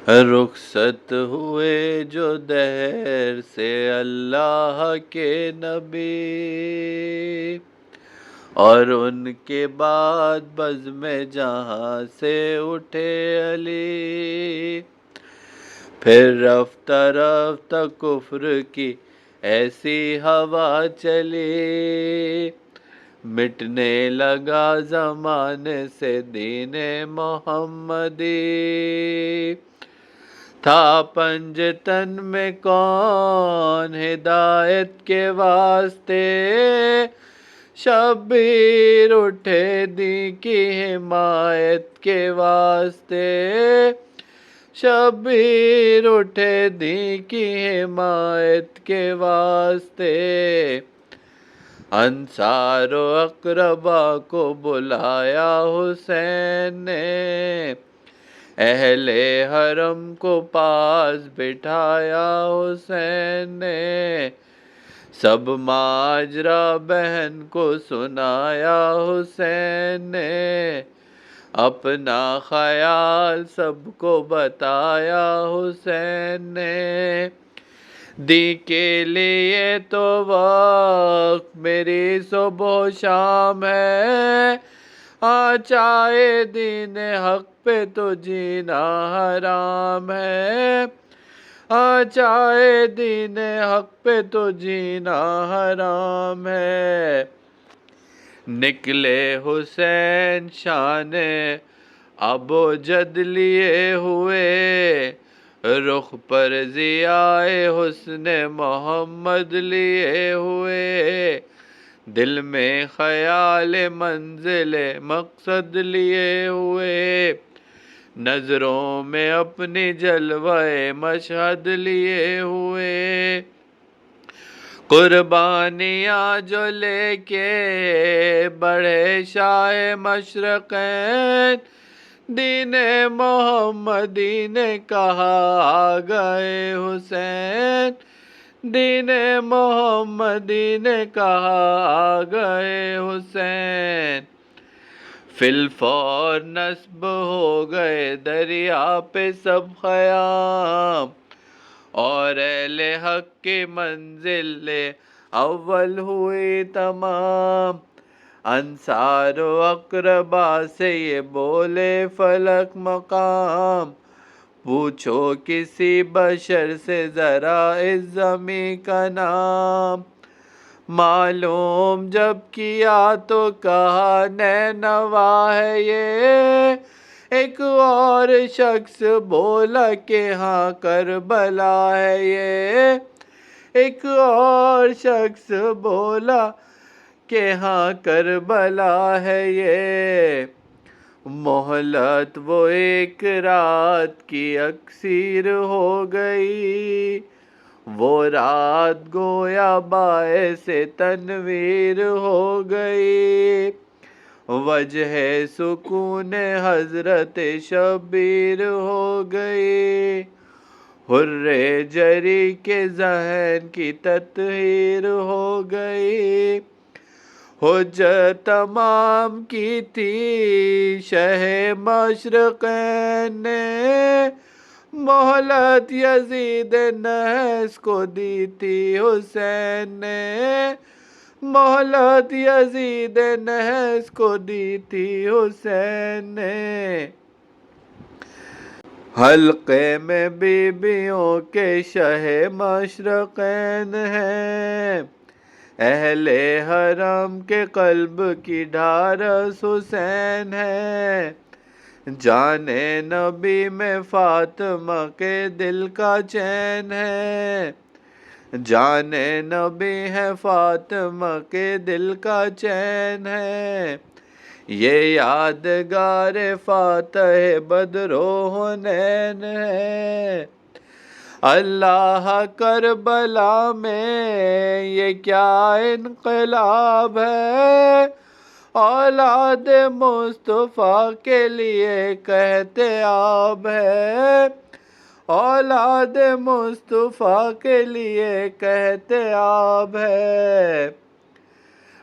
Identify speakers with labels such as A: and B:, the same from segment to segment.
A: رخصت ہوئے جو دہر سے اللہ کے نبی، اور ان کے بعد بزم جہاں سے اٹھے علی، پھر رفتہ رفتہ کفر کی ایسی ہوا چلی، مٹنے لگا زمانے سے دین محمدی، تھا پنجتن میں کون ہدایت کے واسطے، شبیر اٹھے دین کی حمایت کے واسطے، شبیر اٹھے دین کی حمایت کے واسطے، انصار و اقربا کو بلایا حسین نے، اہل حرم کو پاس بٹھایا حسین نے، سب ماجرا بہن کو سنایا حسین نے، اپنا خیال سب کو بتایا حسین نے، دی کے لیے تو وقت میری صبح و شام ہے، چاہے دین حق پہ تو جینا حرام ہے، چاہے دین حق پہ تو جینا حرام ہے، نکلے حسین شان ابوجد لیے ہوئے، رخ پر ضیاء حسن محمد لیے ہوئے، دل میں خیال منزل مقصد لیے ہوئے، نظروں میں اپنی جلوہ مشہد لیے ہوئے، قربانیاں جو لے کے بڑھے شاہ مشرقین، دین محمدی نے کہا آ گئے حسین، دین محمدی نے کہا آ گئے حسین، فی الفور نصب ہو گئے دریا پہ سب خیام، اور اہل حق کی منزل اول ہوئی تمام، انصار و اقربا سے یہ بولے فلک مقام، پوچھو کسی بشر سے ذرا اس زمیں کا نام، معلوم جب کیا تو کہا نینوا ہے یہ، ایک اور شخص بولا کہ ہاں کربلا ہے یہ، ایک اور شخص بولا کہ ہاں کربلا ہے یہ، مہلت وہ ایک رات کی اکثیر ہو گئی، وہ رات گویا باعث تنویر ہو گئی، وجہ سکون حضرت شبیر ہو گئی، حر جری کے ذہن کی تطہیر ہو گئی، حجت تمام کی تھی شہ مشرقین نے، مہلت یزید نحس کو دی تھی حسین نے، مہلت یزید نحس کو دی تھی حسین نے، حلقے میں بیبیوں کے شہ مشرقین ہیں، اہل حرم کے قلب کی ڈھارس حسین ہے، جانے نبی میں فاطمہ کے دل کا چین ہے، جانے نبی ہے فاطمہ کے دل کا چین ہے، یہ یادگار فاتح بدر و حنین ہے، اللہ کربلا میں یہ کیا انقلاب ہے، اولاد مصطفیٰ کے لیے کہتے آب ہے، اولاد مصطفیٰ کے لیے کہتے آب ہے،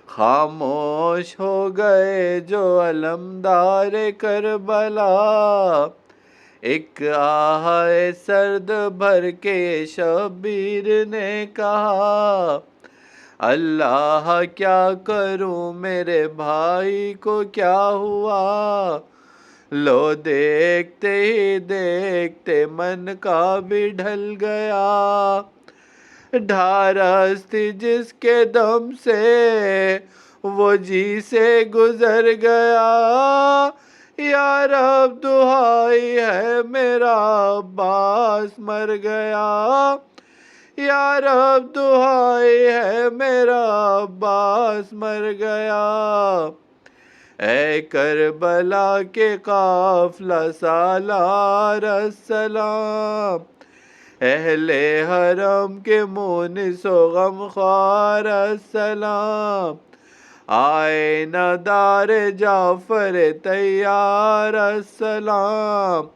A: خاموش ہو گئے جو علمدار کربلا، ایک آہ سرد بھر کے شبیر نے کہا، اللہ کیا کروں میرے بھائی کو کیا ہوا؟ لو دیکھتے ہی دیکھتے من کا بھی ڈھل گیا، ڈھارس تھی جس کے دم سے وہ جی سے گزر گیا، یا رب دہائی ہے میرا عباس مر گیا، یا رب دہائی ہے میرا عباس مر گیا۔ اے کربلا کے قافلہ سالار السلام، اہل حرم کے مونس و غمخوار السلام، آئینہ دار جعفر طیار السلام،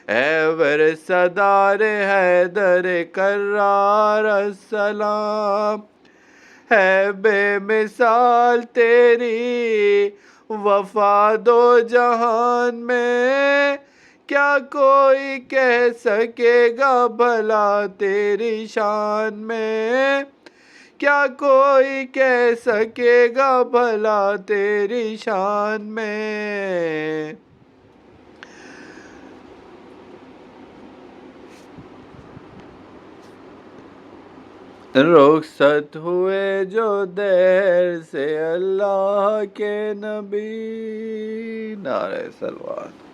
A: اے ورثدار حیدر کرار السلام، ہے بے مثال تیری وفا دو جہان میں، کیا کوئی کہہ سکے گا بھلا تیری شان میں، کیا کوئی کہہ سکے گا بھلا تیری شان میں۔ رخصت ہوئے جو دیر سے اللہ کے نبی، نعرہ سلوات۔